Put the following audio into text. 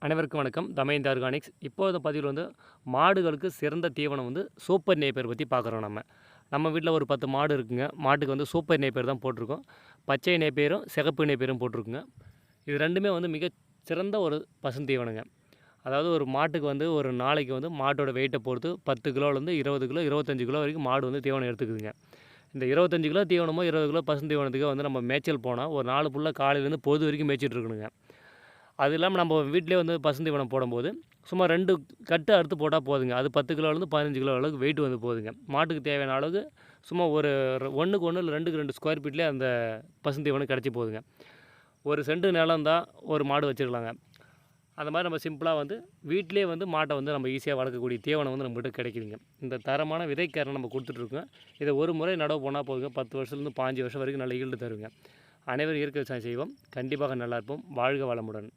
அனைவருக்கும் வணக்கம். தமயந்தி ஆர்கானிக்ஸ். இப்போ இந்த பதிவில் வந்து மாடுகளுக்கு சிறந்த தீவனம் வந்து சூப்பர் நேப்பியர் பற்றி பார்க்குறோம். நம்ம வீட்டில் ஒரு 10 மாடு இருக்குங்க. மாட்டுக்கு வந்து சூப்பர் நேப்பியர் தான் போட்டிருக்கோம். பச்சை நேப்பியரும் சிகப்பு நேப்பியரும் போட்டிருக்குங்க. இது ரெண்டுமே வந்து மிக சிறந்த ஒரு பசுந்தீவனங்க. அதாவது ஒரு மாட்டுக்கு வந்து ஒரு நாளைக்கு வந்து மாட்டோட வெயிட்டை பொறுத்து 10 கிலோலேருந்து 20 கிலோ 25 கிலோ வரைக்கும் மாடு வந்து தீவனம் எடுத்துக்குதுங்க. இந்த 25 கிலோ தீவனமோ 20 கிலோ பசுந்தீவனத்துக்கு வந்து நம்ம மேய்ச்சல் போனால் ஒரு நாள் ஃபுல்லாக காலையிலேருந்து பொது வரைக்கும் மேய்ச்சிட்டு இருக்கணுங்க. அது இல்லாமல் நம்ம வீட்டிலே வந்து பசுந்தீவனம் போடும்போது சும்மா 2 கட்டு அறுத்து போட்டால் போதுங்க. அது 10 கிலோலேருந்து 15 கிலோ அளவுக்கு வெயிட் வந்து போகுதுங்க. மாட்டுக்கு தேவையான அளவுக்கு சும்மா ஒரு 1க்கு 1 இல்லை 2க்கு 2 ஸ்கொயர் ஃபீட்லேயே அந்த பசுந்தீவனம் கிடச்சி போகுதுங்க. ஒரு சென்ட் நிலம் தான் ஒரு மாடு வச்சுருக்கலாங்க. அந்த மாதிரி நம்ம சிம்பிளாக வந்து வீட்டிலே வந்து மாட்டை வந்து நம்ம ஈஸியாக வளர்க்கக்கூடிய தீவனம் வந்து நம்மகிட்ட கிடைக்குதுங்க. இந்த தரமான விதைக்காரனை நம்ம கொடுத்துட்ருக்கோம். இதை ஒரு முறை நடவு போனால் போதுங்க. 10 வருஷத்துலேருந்து 15 வருஷம் வரைக்கும் நல்ல ஈல்டு தருங்க. அனைவரும் இயற்கை விவசாயம் செய்வோம். கண்டிப்பாக நல்லா இருப்போம். வாழ்க வளமுடன்.